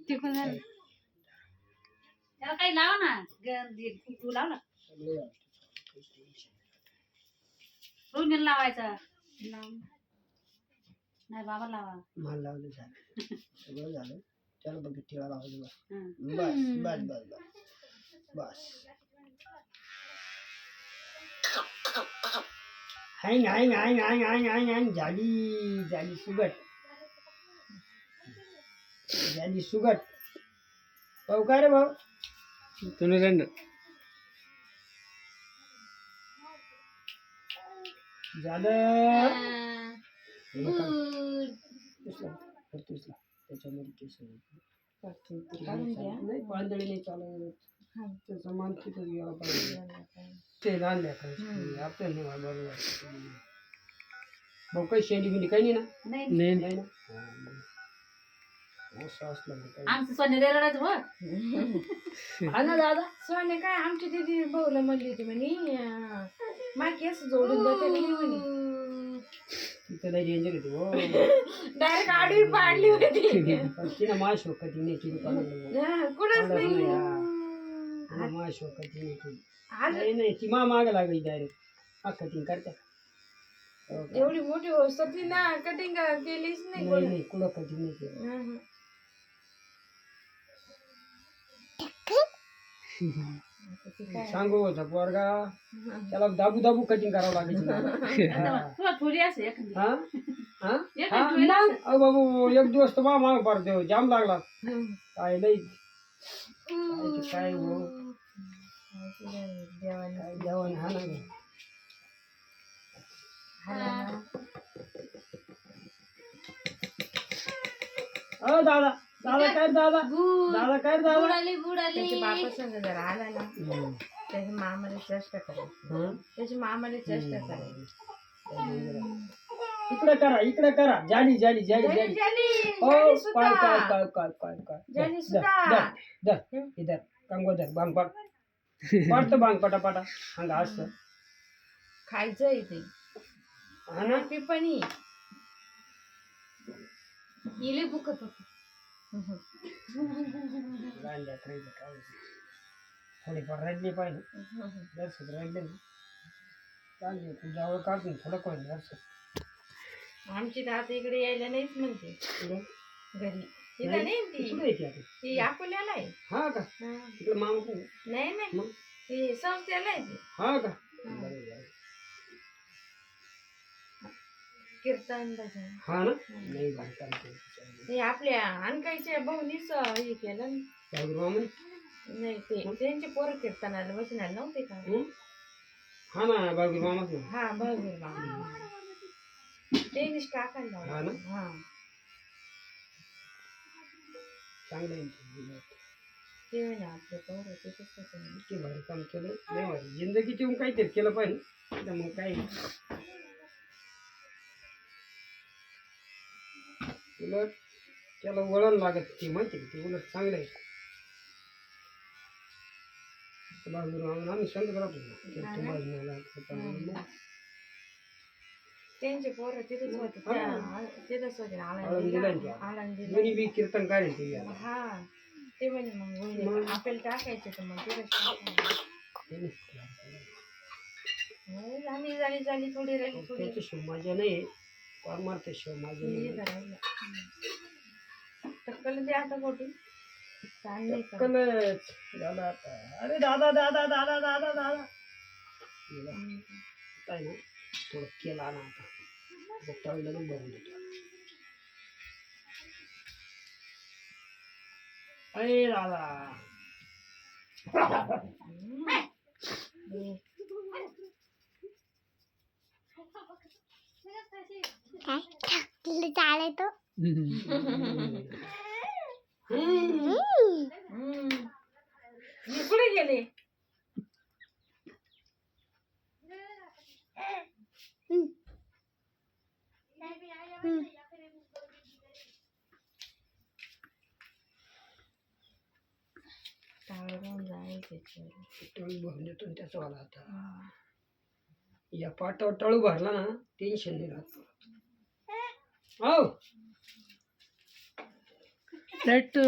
तिकून झालं त्याला काही लावा ना तू लाव ना रोज लावायचा नाही बाबा लावा मला लावलं झालं सगळं झालं त्याला बघित ठेवा लावलं बस बस बस बस बस हाय हाय हाय हाय हाय हाय हाय झाली झाली सुगट झाली सुगट भाऊ काय रे भाऊ तुम्ही रंड झालं त्याच्यामध्ये केस नाही पांदळी नाही चालत त्याचा मान तिथं गेला पाहिजे ते लहान लेकरांचं आपल्याला नाही बरोबर भाऊ काही शेंडी बिंडी काही नाही ना नाही ना असं असलं आमचं सोने रेरडाच बघ हा ना दादा सोने काय आमची दिदी भाऊला म्हणली होती म्हणे माकी असं जोडून जाते म्हणे तिथं लय डेंजर होती हो डायरेक्ट आडवी पाडली होती तिनं माझ शोकती नाही केली कुठंच नाही माझ शोकती नाही केली नाही नाही ती माग लागली डायरेक्ट कटिंग करते एवढी मोठी होत ती ना कटिंग केलीच नाही नाही कुठं कटिंग नाही केली सांगू होता पोरगा त्याला दाबू दाबू कटिंग करावं लागायची थोडी असे एखादी मग बाबू एक दिवस तर माग पडतो जाम लागला काय लई काय हो जेवण हा ना दादा दादा काय दादा दादा काय दादा त्याच्या बापा संग जरा आला ना त्याच्या मामाला चेष्टा करायची त्याच्या मामाला चेष्टा करायची इकडे करा जाली जाली जाली जाली ओ काय काय काय काय काय काय जाली सुद्धा इधर कंगोदर बांग पाट पाडतो बांग पटापटा हंगा असं खायचं इथे हा ना पिपणी इले भुकत होत थोडीफार रडली पाहिजे दर्शक रडले ना चालले तू जावं काढून थोडं कोण दर्शक आमची दात इकडे यायला नाहीच म्हणते घरी तिथं नाही ती अकोल्याला आहे हा का तिकडे मामा नाही नाही ती संस्थेला आहे ती हा का कीर्तन भजन हा ना नाही ते आपल्या अनकाईच्या भाऊनीच हे केलं नाही ते त्यांचे पोरं कीर्तनाला बसणार नव्हते का हा ना बागुर मामाच ना हा बरोबर मामा त्यांनीच टाकायला हा ना हा चांगलं ते म्हणे आपले पोरं तिथेच इतके भारी काम केलं नाही भारी जिंदगीत येऊन काहीतरी केलं पाहिजे मग काय उलट त्याला वळण लागत ते माहिती का ते उलट चांगलं आहे आम्ही संगत राहतो त्यांचे पोरं तिथेच होते तिथेच होते आळंदीला बी कीर्तन काढायचे हा ते म्हणे मग आपल्याला टाकायचे तर मग तिथेच झाली झाली झाली थोडी राहिली थोडी त्याच्याशिवाय माझ्या नाही परमार्थशिवाय माझ्या नाही टक्कल ते आता कुठे टक्कलच दादा आता अरे दादा दादा दादा दादा दादा काय ना थोडं केला ना आता तळलं भरून देतो अरे दादा चाले तो कुठे गेले भरून देतो त्याचा वाला आता या पाटावर टाळू भरला ना टेन्शन नाही राहत हो रट्टू